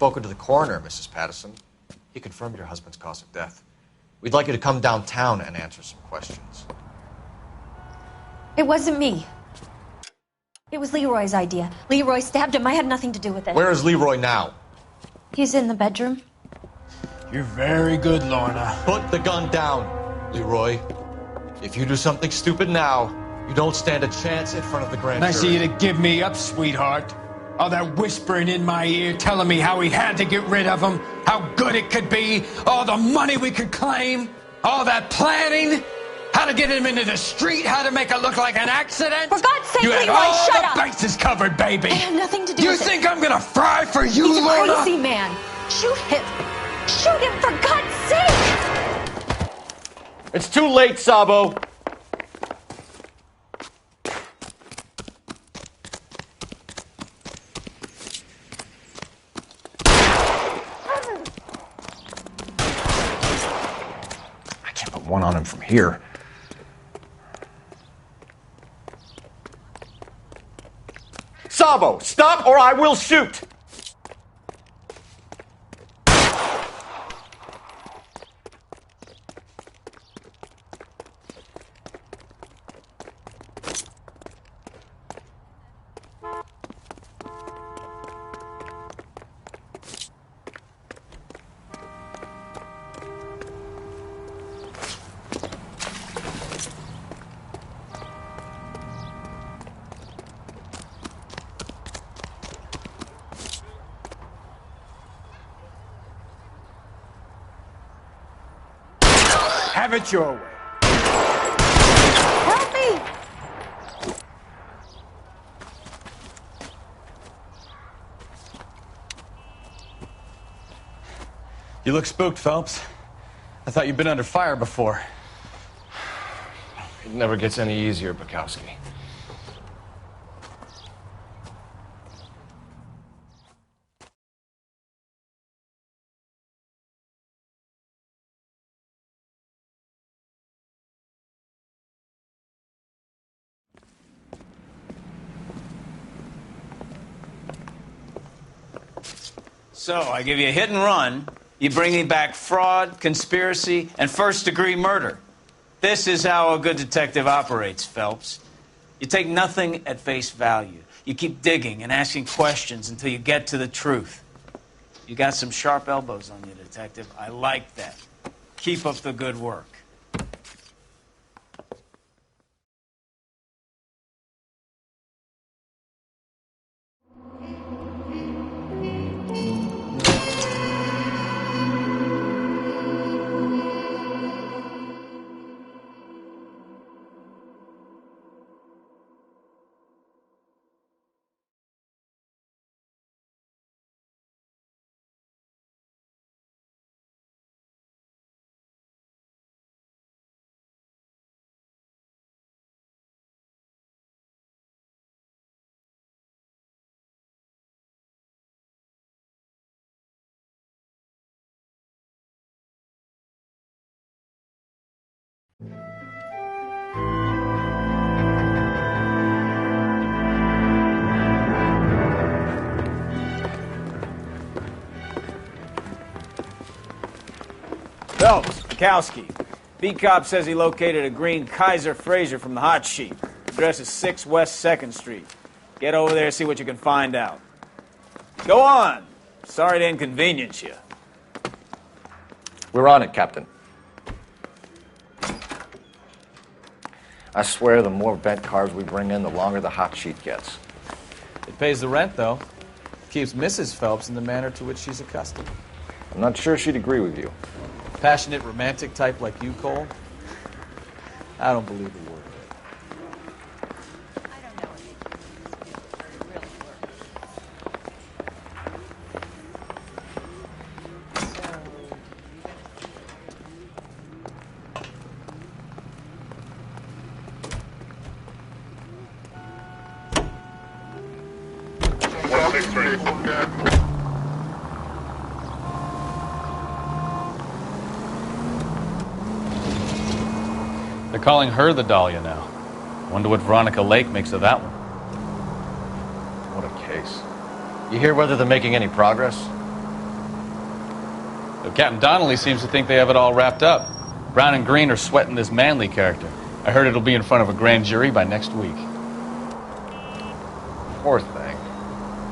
spoken to the coroner, Mrs. Patterson. He confirmed your husband's cause of death. We'd like you to come downtown and answer some questions. It wasn't me. It was Leroy's idea. Leroy stabbed him. I had nothing to do with it. Where is Leroy now? He's in the bedroom. You're very good, Lorna. Put the gun down, Leroy. If you do something stupid now, you don't stand a chance in front of the grand jury. Nice of you to give me up, sweetheart. All that whispering in my ear telling me how we had to get rid of him, how good it could be, all the money we could claim, all that planning, how to get him into the street, how to make it look like an accident. For God's sake, you had Leroy, all shut the up! bases covered, baby. I had nothing to do You with it. think I'm gonna fry for you, He's a Lorna? crazy man. Shoot him. Shoot him, for God's sake! It's too late, Sabo. One on him from here. Sabo, stop or I will shoot! Have it your way. Help me! You look spooked, Phelps. I thought you'd been under fire before. It never gets any easier, Bukowski. So, I give you a hit and run. You bring me back fraud, conspiracy, and first-degree murder. This is how a good detective operates, Phelps. You take nothing at face value. You keep digging and asking questions until you get to the truth. You got some sharp elbows on you, detective. I like that. Keep up the good work. Phelps, Bukowski. Beat cop says he located a green Kaiser Fraser from the hot sheet. Address is 6 West 2nd Street. Get over there and see what you can find out. Go on. Sorry to inconvenience you. We're on it, Captain. I swear the more bent cars we bring in, the longer the hot sheet gets. It pays the rent, though. Keeps Mrs. Phelps in the manner to which she's accustomed. I'm not sure she'd agree with you. Passionate, romantic type like you, Cole? I don't believe a word of it. I don't know if it really They're calling her the Dahlia now. Wonder what Veronica Lake makes of that one. What a case. You hear whether they're making any progress? Though Captain Donnelly seems to think they have it all wrapped up. Brown and Green are sweating this Manley character. I heard it'll be in front of a grand jury by next week. Poor thing.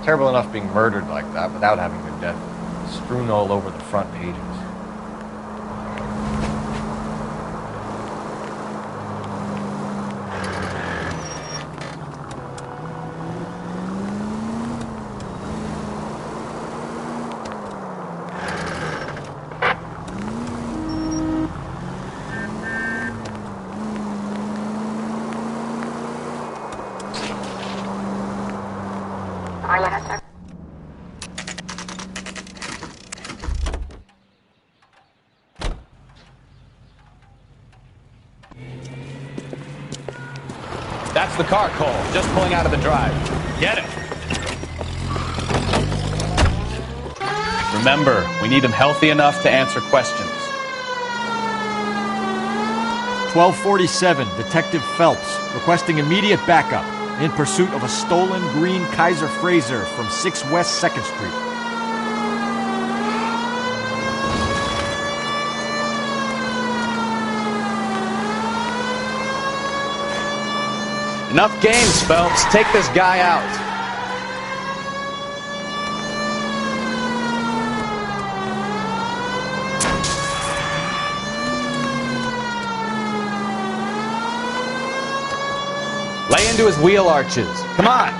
Terrible enough being murdered like that without having her death strewn all over the front pages. That's the car, Cole. Just pulling out of the drive. Get it. Remember, we need him healthy enough to answer questions. 1247, Detective Phelps, requesting immediate backup in pursuit of a stolen green Kaiser Frazer from 6 West 2nd Street. Enough games, Phelps. Take this guy out. Lay into his wheel arches. Come on.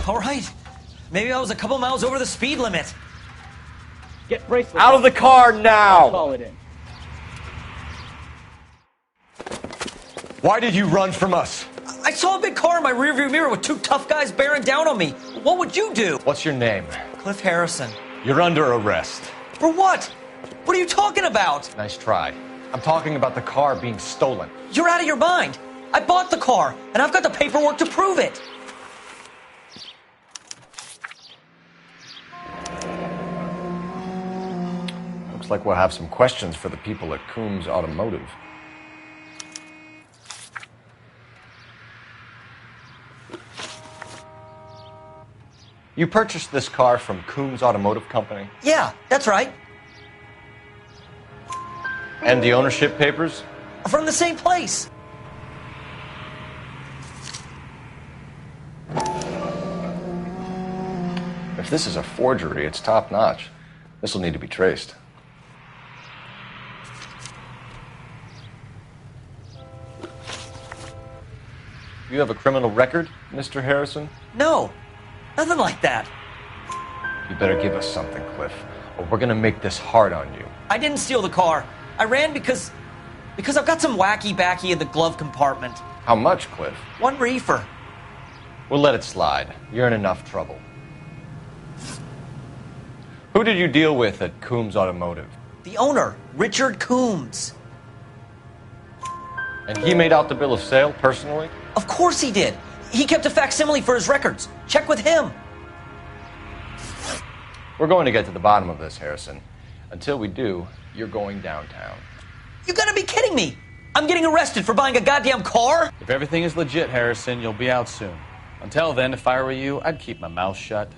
All right. Maybe I was a couple miles over the speed limit. Get bracelet. Out of the car now! Call it in. Why did you run from us? I saw a big car in my rearview mirror with 2 tough guys bearing down on me. What would you do? What's your name? Cliff Harrison. You're under arrest. For what? What are you talking about? Nice try. I'm talking about the car being stolen. You're out of your mind. I bought the car, and I've got the paperwork to prove it. Looks like we'll have some questions for the people at Coombs Automotive. You purchased this car from Coombs Automotive Company? Yeah, that's right. And the ownership papers? From the same place. If this is a forgery, it's top-notch. This will need to be traced. You have a criminal record, Mr. Harrison? No, nothing like that. You better give us something, Cliff, or we're gonna make this hard on you. I didn't steal the car. I ran because I've got some wacky backy in the glove compartment. How much, Cliff? 1 reefer. We'll let it slide. You're in enough trouble. Who did you deal with at Coombs Automotive? The owner, Richard Coombs. And he made out the bill of sale personally? Of course he did. He kept a facsimile for his records. Check with him. We're going to get to the bottom of this, Harrison. Until we do, you're going downtown. You gotta be kidding me. I'm getting arrested for buying a goddamn car? If everything is legit, Harrison, you'll be out soon. Until then, if I were you, I'd keep my mouth shut.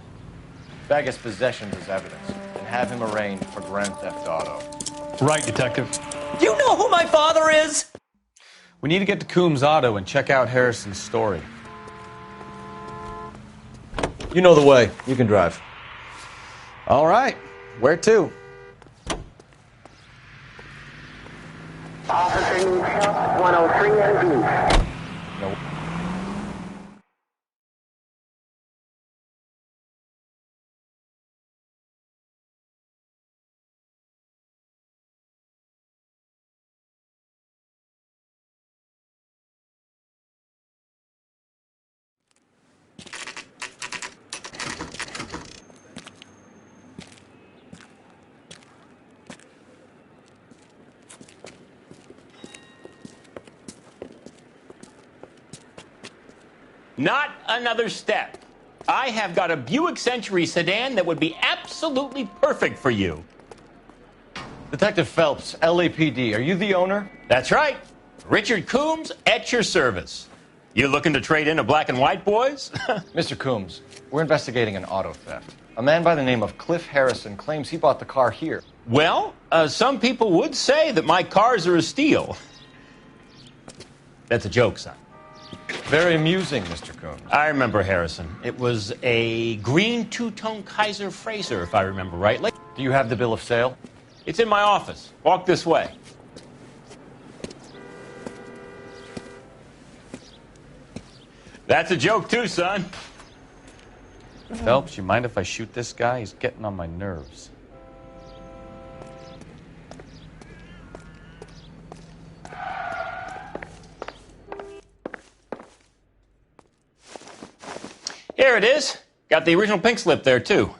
Bag his possessions as evidence and have him arraigned for Grand Theft Auto. Right, Detective. Do you know who my father is? We need to get to Coombs Auto and check out Harrison's story. You know the way. You can drive. All right. Where to? Officer needs help, 103 and B. No. Not another step. I have got a Buick Century sedan that would be absolutely absolutely perfect for you. Detective Phelps, LAPD, are you the owner? That's right. Richard Coombs at your service. You looking to trade in a black and white, boys? Mr. Coombs, we're investigating an auto theft. A man by the name of Cliff Harrison claims he bought the car here. Well, some people would say that my cars are a steal. That's a joke, son. Very amusing, Mr. Coombs. I remember Harrison. It was a green two-tone Kaiser Frazer, if I remember rightly. Do you have the bill of sale? It's in my office. Walk this way. That's a joke too, son. Phelps, you mind if I shoot this guy? He's getting on my nerves. Here it is. Got the original pink slip there, too.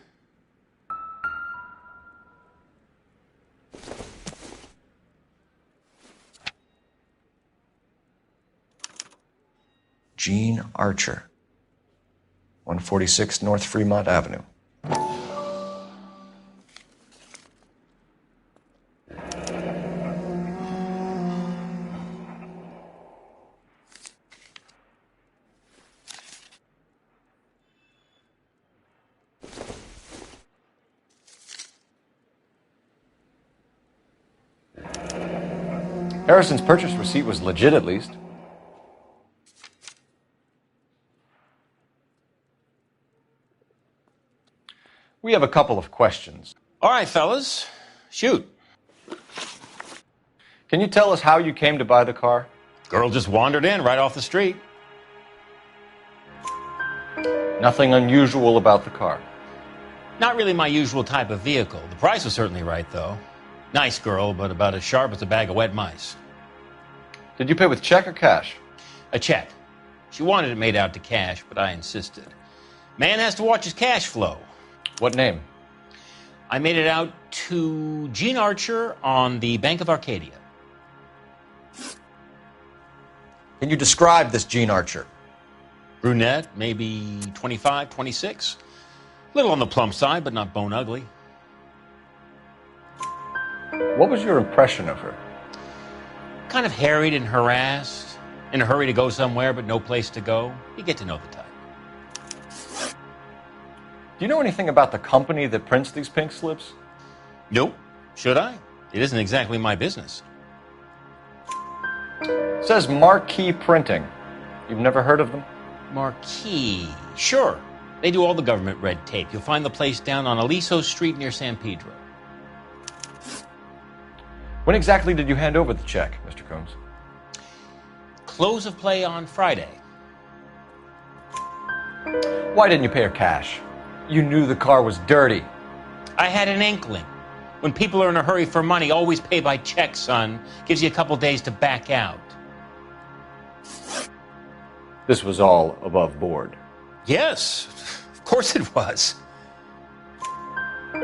Gene Archer, 146 North Fremont Avenue. Harrison's purchase receipt was legit, at least. We have a couple of questions. All right, fellas. Shoot. Can you tell us how you came to buy the car? Girl just wandered in right off the street. Nothing unusual about the car. Not really my usual type of vehicle. The price was certainly right, though. Nice girl, but about as sharp as a bag of wet mice. Did you pay with check or cash? A check. She wanted it made out to cash, but I insisted. Man has to watch his cash flow. What name? I made it out to Gene Archer on the Bank of Arcadia. Can you describe this Gene Archer? Brunette, maybe 25, 26. Little on the plump side, but not bone ugly. What was your impression of her? Kind of harried and harassed. In a hurry to go somewhere, but no place to go. You get to know the type. Do you know anything about the company that prints these pink slips? Nope. Should I? It isn't exactly my business. It says Marquee Printing. You've never heard of them? Marquee. Sure. They do all the government red tape. You'll find the place down on Aliso Street near San Pedro. When exactly did you hand over the check, Mr. Coombs? Close of play on Friday. Why didn't you pay her cash? You knew the car was dirty. I had an inkling. When people are in a hurry for money, always pay by check, son. Gives you a couple days to back out. This was all above board. Yes, of course it was.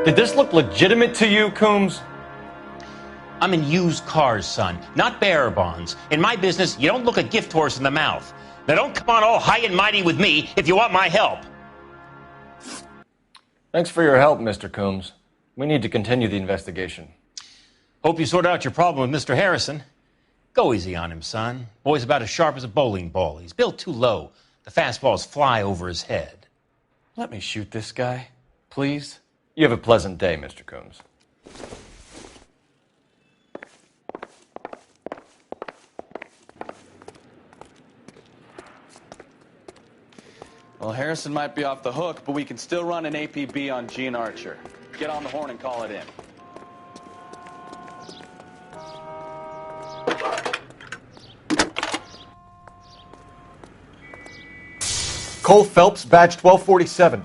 Did this look legitimate to you, Coombs? I'm in used cars, son, not bearer bonds. In my business, you don't look a gift horse in the mouth. Now don't come on all high and mighty with me if you want my help. Thanks for your help, Mr. Coombs. We need to continue the investigation. Hope you sort out your problem with Mr. Harrison. Go easy on him, son. Boy's about as sharp as a bowling ball. He's built too low. The fastballs fly over his head. Let me shoot this guy, please. You have a pleasant day, Mr. Coombs. Well, Harrison might be off the hook, but we can still run an APB on Gene Archer. Get on the horn and call it in. Cole Phelps, badge 1247.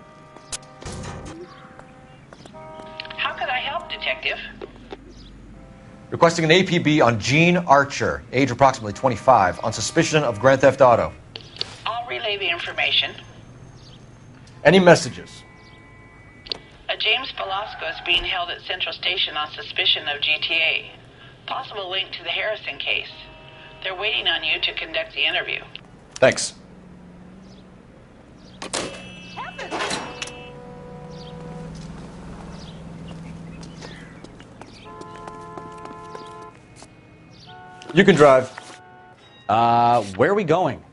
How can I help, Detective? Requesting an APB on Gene Archer, age approximately 25, on suspicion of grand theft auto. I'll relay the information. Any messages? A James Velasco is being held at Central Station on suspicion of GTA. Possible link to the Harrison case. They're waiting on you to conduct the interview. Thanks. You can drive. Where are we going?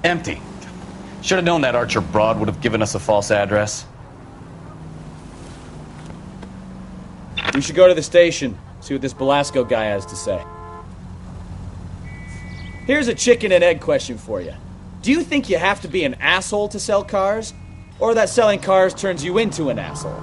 Empty. Should have known that Archer broad would have given us a false address. We should go to the station, see what this Belasco guy has to say. Here's a chicken and egg question for you. Do you think you have to be an asshole to sell cars? Or that selling cars turns you into an asshole?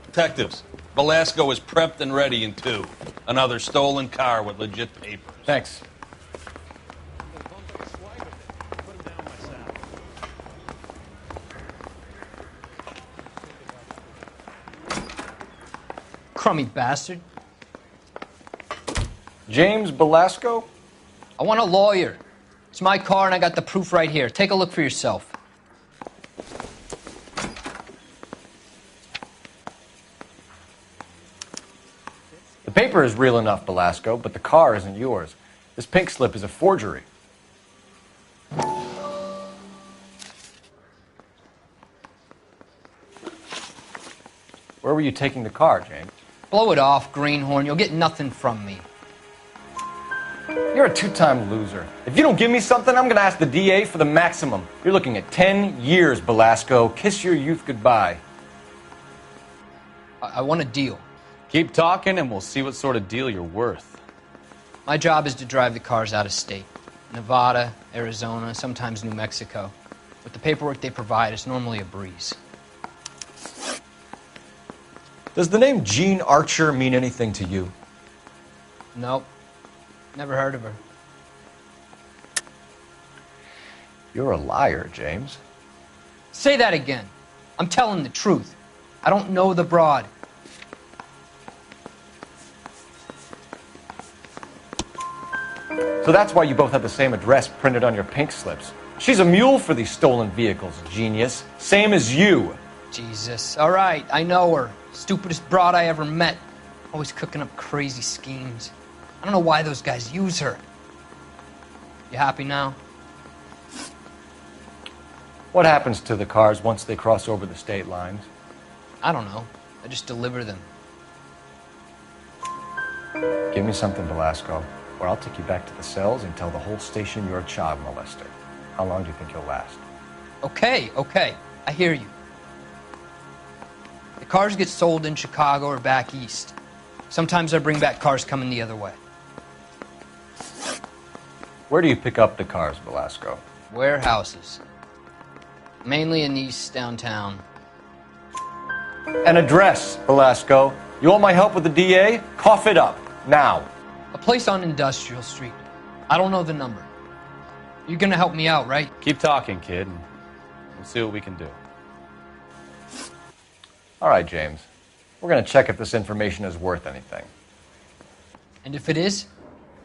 Detectives, Belasco is prepped and ready in 2. Another stolen car with legit papers. Thanks. Crummy bastard. James Belasco? I want a lawyer. It's my car and I got the proof right here. Take a look for yourself. The paper is real enough, Belasco, but the car isn't yours. This pink slip is a forgery. Where were you taking the car, James? Blow it off, greenhorn. You'll get nothing from me. You're a 2-time loser. If you don't give me something, I'm going to ask the DA for the maximum. You're looking at 10 years, Belasco. Kiss your youth goodbye. I want a deal. Keep talking and we'll see what sort of deal you're worth. My job is to drive the cars out of state. Nevada, Arizona, sometimes New Mexico. With the paperwork they provide, it's normally a breeze. Does the name Jean Archer mean anything to you? Nope. Never heard of her. You're a liar, James. Say that again. I'm telling the truth. I don't know the broad. So that's why you both have the same address printed on your pink slips. She's a mule for these stolen vehicles, genius. Same as you. Jesus. All right, I know her. Stupidest broad I ever met. Always cooking up crazy schemes. I don't know why those guys use her. You happy now? What happens to the cars once they cross over the state lines? I don't know. I just deliver them. Give me something, Belasco, or I'll take you back to the cells and tell the whole station you're a child molester. How long do you think you'll last? Okay. I hear you. The cars get sold in Chicago or back east. Sometimes I bring back cars coming the other way. Where do you pick up the cars, Belasco? Warehouses. Mainly in East downtown. An address, Belasco. You want my help with the DA? Cough it up, now. A place on Industrial Street. I don't know the number. You're gonna help me out, right? Keep talking, kid, and we'll see what we can do. All right, James. We're going to check if this information is worth anything. And if it is,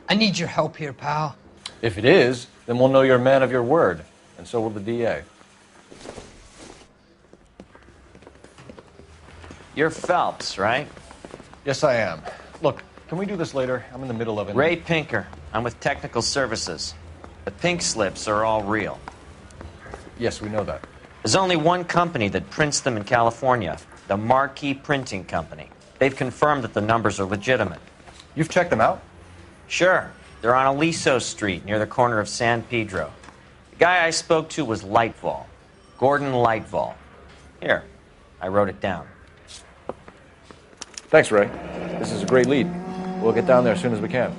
I need your help here, pal. If it is, then we'll know you're a man of your word, and so will the DA. You're Phelps, right? Yes, I am. Look, can we do this later? I'm in the middle of it. Ray Pinker. I'm with Technical Services. The pink slips are all real. Yes, we know that. There's only one company that prints them in California, the Marquee Printing Company. They've confirmed that the numbers are legitimate. You've checked them out? Sure. They're on Aliso Street, near the corner of San Pedro. The guy I spoke to was Lightval. Gordon Lightval. Here, I wrote it down. Thanks, Ray. This is a great lead. We'll get down there as soon as we can.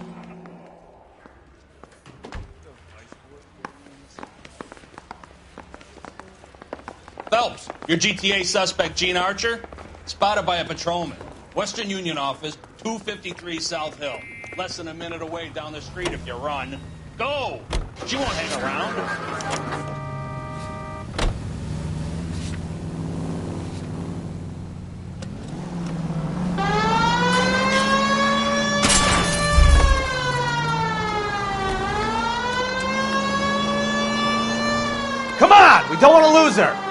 Phelps, your GTA suspect, Gene Archer, spotted by a patrolman. Western Union office, 253 South Hill. Less than a minute away down the street if you run. Go! She won't hang around. Come on! We don't want to lose her!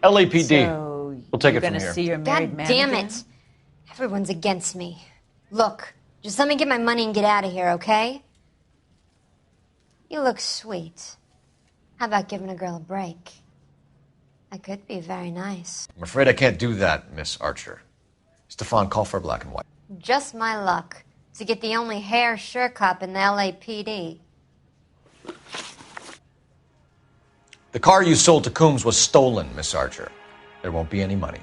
LAPD. So we'll take you're it from gonna here. see your married God man damn again? it. Everyone's against me. Look, just let me get my money and get out of here, okay? You look sweet. How about giving a girl a break? That could be very nice. I'm afraid I can't do that, Miss Archer. Stefan, call for black and white. Just my luck to get the only hair sure cop in the LAPD. The car you sold to Coombs was stolen, Miss Archer. There won't be any money.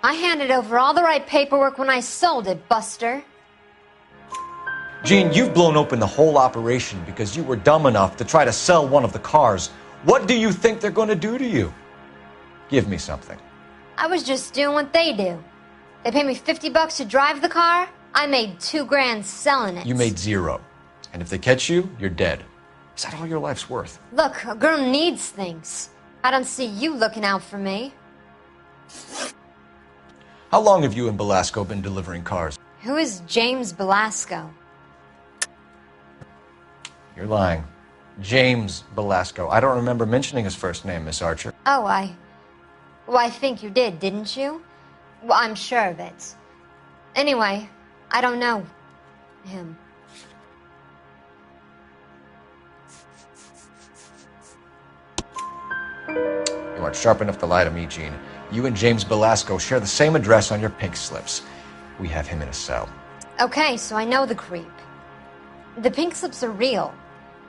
I handed over all the right paperwork when I sold it, Buster. Gene, you've blown open the whole operation because you were dumb enough to try to sell one of the cars. What do you think they're going to do to you? Give me something. I was just doing what they do. They paid me $50 to drive the car. I made $2 grand selling it. You made zero. And if they catch you, you're dead. Is that all your life's worth? Look, a girl needs things. I don't see you looking out for me. How long have you and Belasco been delivering cars? Who is James Belasco? You're lying. James Belasco. I don't remember mentioning his first name, Miss Archer. Oh, I think you did, didn't you? Well, I'm sure of it. Anyway, I don't know him. You aren't sharp enough to lie to me, Gene. You and James Belasco share the same address on your pink slips. We have him in a cell. Okay, so I know the creep. The pink slips are real.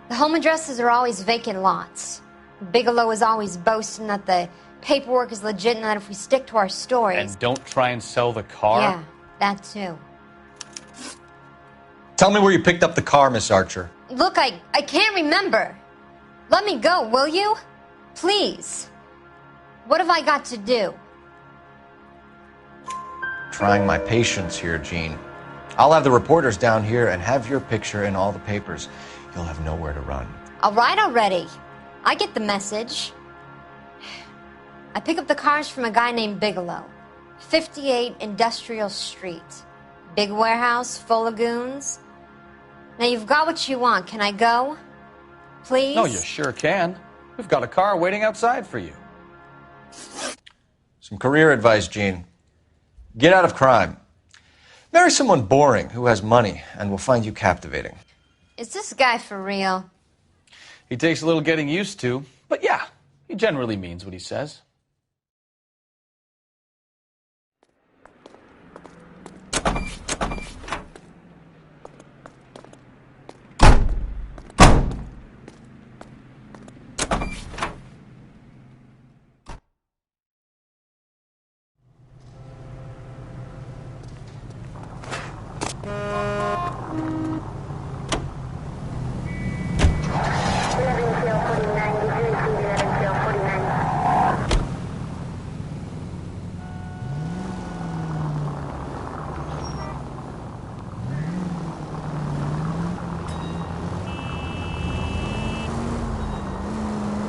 The home addresses are always vacant lots. Bigelow is always boasting that the paperwork is legit and that if we stick to our stories... And don't try and sell the car? Yeah, that too. Tell me where you picked up the car, Miss Archer. Look, I can't remember. Let me go, will you? Please. What have I got to do? Trying my patience here, Gene. I'll have the reporters down here and have your picture in all the papers. You'll have nowhere to run. All right already. I get the message. I pick up the cars from a guy named Bigelow. 58 Industrial Street. Big warehouse, full of goons. Now you've got what you want. Can I go? Please? No, you sure can. We've got a car waiting outside for you. Some career advice, Gene. Get out of crime. Marry someone boring who has money and will find you captivating. Is this guy for real? He takes a little getting used to, but yeah, he generally means what he says.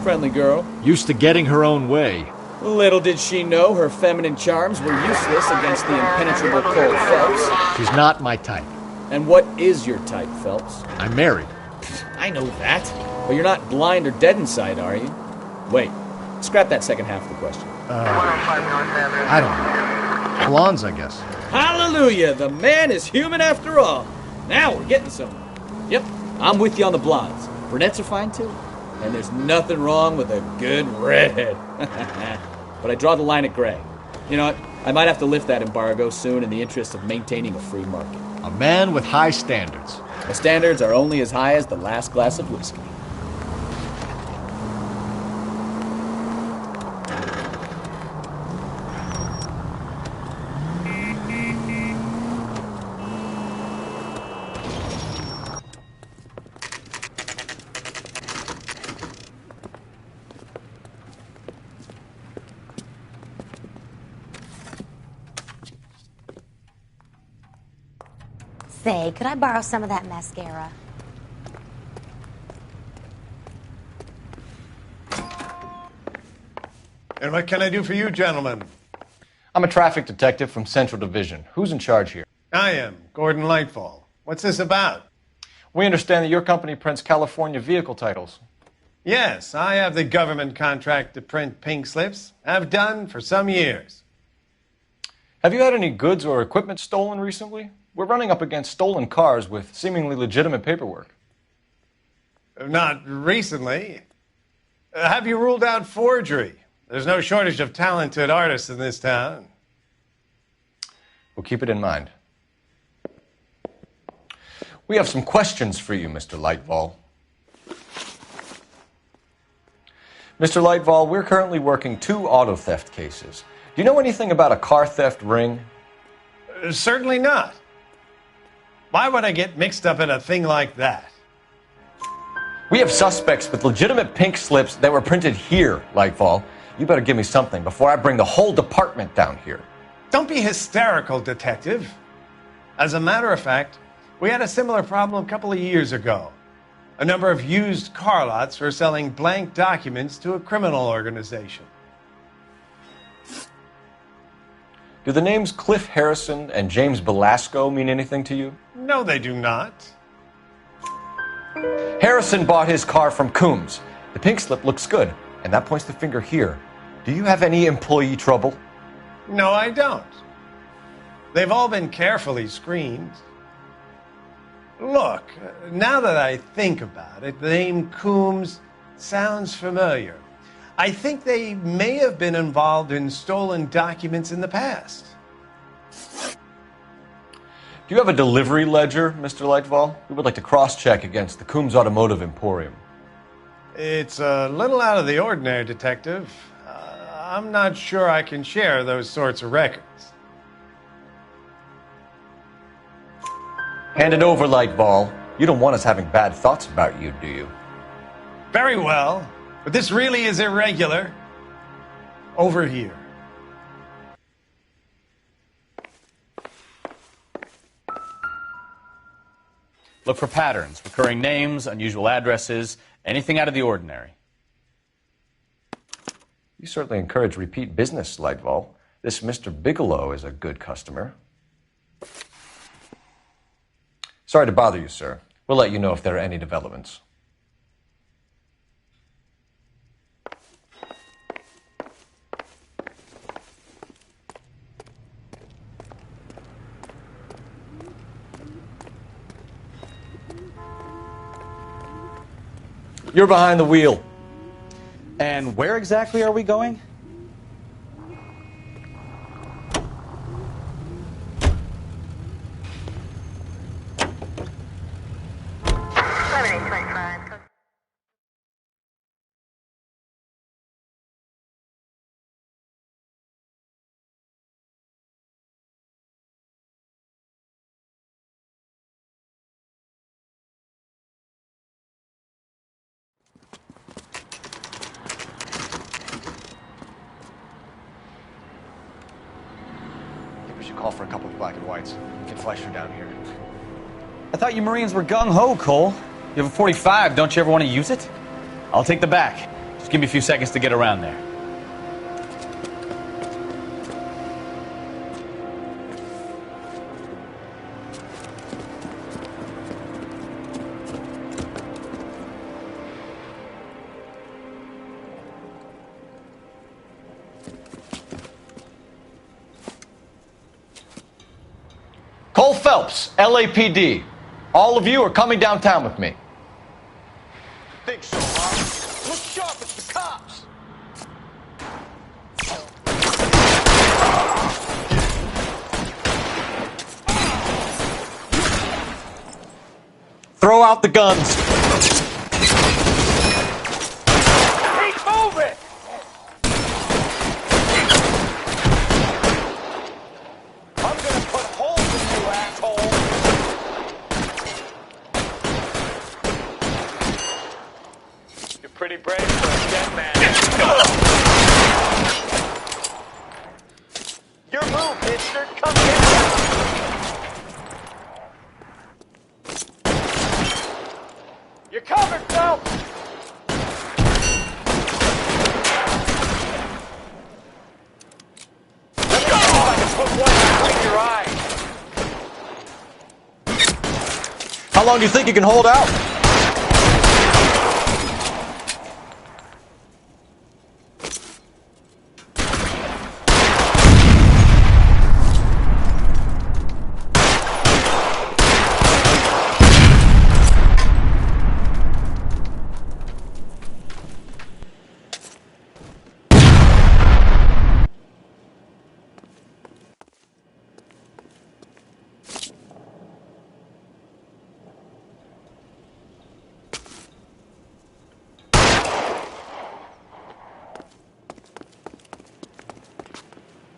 Friendly girl. Used to getting her own way. Little did she know her feminine charms were useless against the impenetrable Cole Phelps. She's not my type. And what is your type, Phelps? I'm married. I know that. But you're not blind or dead inside, are you? Wait. Scrap that second half of the question. I don't know. Blondes, I guess. Hallelujah! The man is human after all. Now we're getting somewhere. Yep, I'm with you on the blondes. Brunettes are fine too. And there's nothing wrong with a good redhead. But I draw the line at gray. You know what? I might have to lift that embargo soon in the interest of maintaining a free market. A man with high standards. The standards are only as high as the last glass of whiskey. Say, could I borrow some of that mascara? And what can I do for you, gentlemen? I'm a traffic detective from Central Division. Who's in charge here? I am, Gordon Lightfall. What's this about? We understand that your company prints California vehicle titles. Yes, I have the government contract to print pink slips. I've done for some years. Have you had any goods or equipment stolen recently? We're running up against stolen cars with seemingly legitimate paperwork. Not recently. Have you ruled out forgery? There's no shortage of talented artists in this town. We'll keep it in mind. We have some questions for you, Mr. Lightfall. Mr. Lightfall, we're currently working 2 auto theft cases. Do you know anything about a car theft ring? Certainly not. Why would I get mixed up in a thing like that? We have suspects with legitimate pink slips that were printed here, Lightfall. You better give me something before I bring the whole department down here. Don't be hysterical, Detective. As a matter of fact, we had a similar problem a couple of years ago. A number of used car lots were selling blank documents to a criminal organization. Do the names Cliff Harrison and James Belasco mean anything to you? No, they do not. Harrison bought his car from Coombs. The pink slip looks good, and that points the finger here. Do you have any employee trouble? No, I don't. They've all been carefully screened. Look, now that I think about it, the name Coombs sounds familiar. I think they may have been involved in stolen documents in the past. Do you have a delivery ledger, Mr. Lightfall? We would like to cross-check against the Coombs Automotive Emporium. It's a little out of the ordinary, Detective. I'm not sure I can share those sorts of records. Hand it over, Lightfall. You don't want us having bad thoughts about you, do you? Very well, but this really is irregular. Over here. Look for patterns, recurring names, unusual addresses, anything out of the ordinary. You certainly encourage repeat business, Lightfall. This Mr. Bigelow is a good customer. Sorry to bother you, sir. We'll let you know if there are any developments. You're behind the wheel. And where exactly are we going? Call for a couple of black and whites. Get Fleischer down here. I thought you Marines were gung-ho, Cole. You have a 45, don't you ever want to use it? I'll take the back. Just give me a few seconds to get around there. Cole Phelps, LAPD. All of you are coming downtown with me. Think so, huh? Look sharp, it's the cops. Throw out the guns. Keep moving! I'm gonna put holes in you, asshole! You're pretty brave for a dead man. Your move, mister. Come here. You're covered, Phelps! Let's go! I can put one between your eyes. How long do you think you can hold out?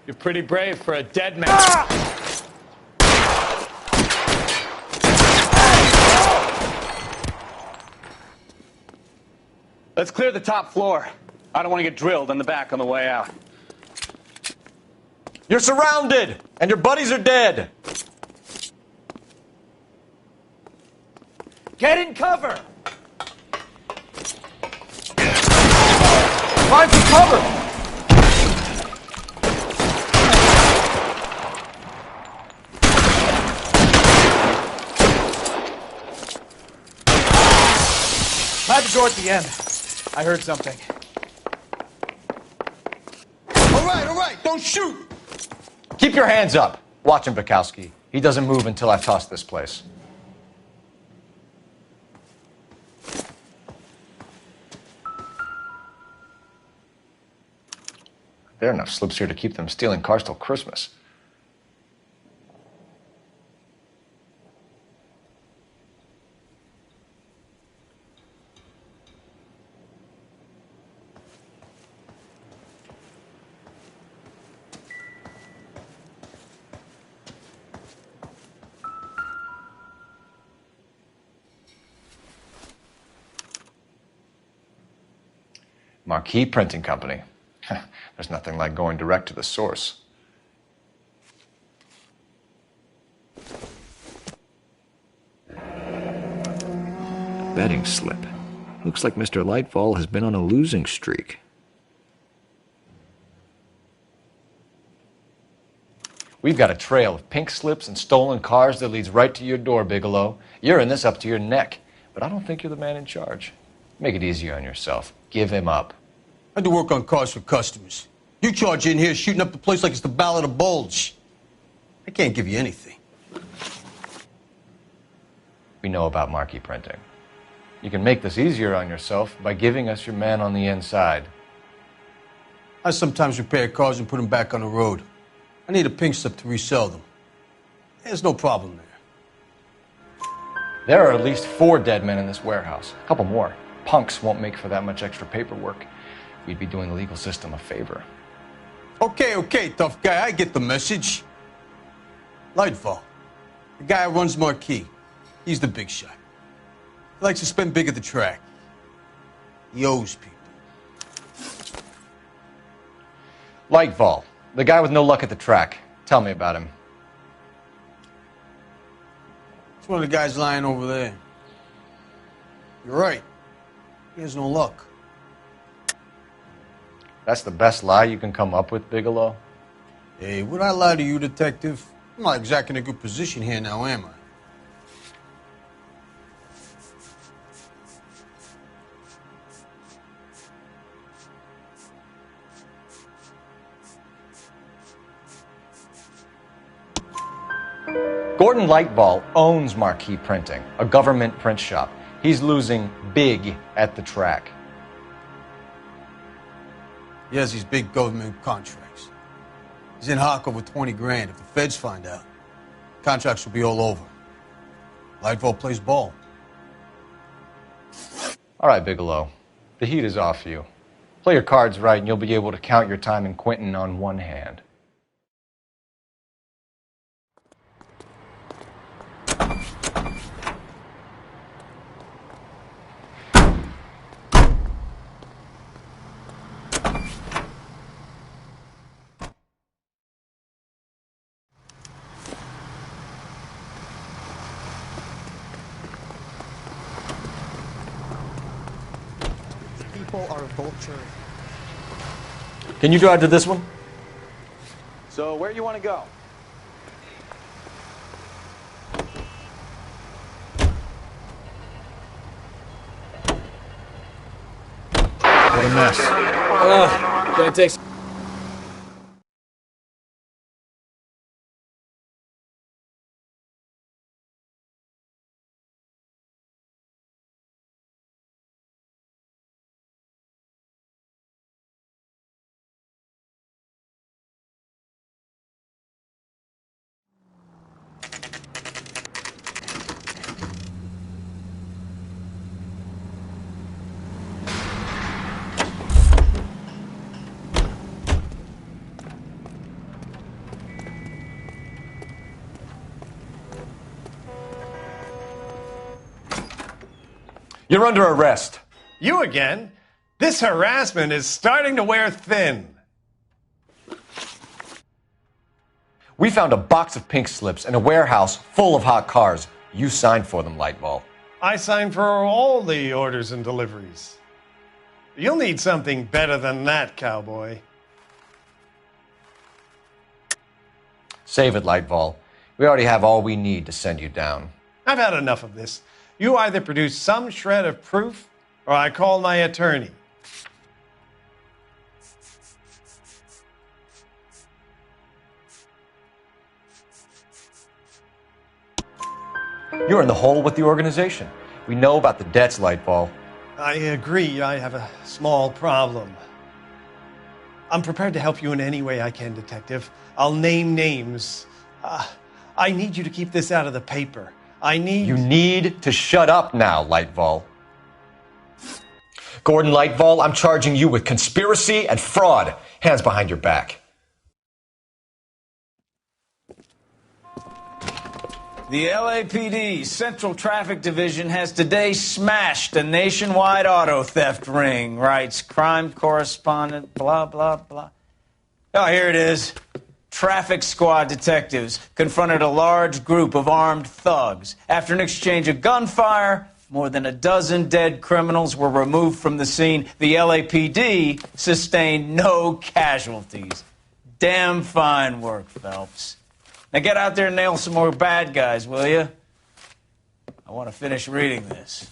You're pretty brave for a dead man. Let's clear the top floor. I don't want to get drilled in the back on the way out. You're surrounded, and your buddies are dead. Get in cover! Find some cover! I had to go at the end. I heard something. All right, don't shoot! Keep your hands up. Watch him, Bukowski. He doesn't move until I've tossed this place. There are enough slips here to keep them stealing cars till Christmas. Marquee Printing Company. There's nothing like going direct to the source. Betting slip. Looks like Mr. Lightfall has been on a losing streak. We've got a trail of pink slips and stolen cars that leads right to your door, Bigelow. You're in this up to your neck, but I don't think you're the man in charge. Make it easier on yourself. Give him up. I do work on cars for customers. You charge in here shooting up the place like it's the Ballad of Bulge. I can't give you anything. We know about marquee printing. You can make this easier on yourself by giving us your man on the inside. I sometimes repair cars and put them back on the road. I need a pink slip to resell them. There's no problem there. There are at least 4 dead men in this warehouse. A couple more. Punks won't make for that much extra paperwork. We'd be doing the legal system a favor. Okay, tough guy. I get the message. Lightfall, the guy who runs Marquee. He's the big shot. He likes to spend big at the track. He owes people. Lightfall, the guy with no luck at the track. Tell me about him. It's one of the guys lying over there. You're right. He has no luck. That's the best lie you can come up with, Bigelow? Hey, would I lie to you, detective? I'm not exactly in a good position here now, am I? Gordon Lightfall owns Marquee Printing, a government print shop. He's losing big at the track. He has these big government contracts. He's in hock over 20 grand. If the feds find out, contracts will be all over. Lightfall plays ball. All right, Bigelow. The heat is off you. Play your cards right and you'll be able to count your time in Quentin on one hand. people are vultures. Can you drive to this one? So where you want to go? What a mess. Gonna take some... You're under arrest. You again? This harassment is starting to wear thin. We found a box of pink slips in a warehouse full of hot cars. You signed for them, Lightball. I signed for all the orders and deliveries. You'll need something better than that, cowboy. Save it, Lightball. We already have all we need to send you down. I've had enough of this. You either produce some shred of proof, or I call my attorney. You're in the hole with the organization. We know about the debts, Lightball. I agree. I have a small problem. I'm prepared to help you in any way I can, Detective. I'll name names. I need you to keep this out of the paper. You need to shut up now, Lightball. Gordon Lightball, I'm charging you with conspiracy and fraud. Hands behind your back. The LAPD Central Traffic Division has today smashed a nationwide auto theft ring, writes crime correspondent, blah, blah, blah. Oh, here it is. Traffic squad detectives confronted a large group of armed thugs. After an exchange of gunfire, more than a dozen dead criminals were removed from the scene. The LAPD sustained no casualties. Damn fine work, Phelps. Now get out there and nail some more bad guys, will you? I want to finish reading this.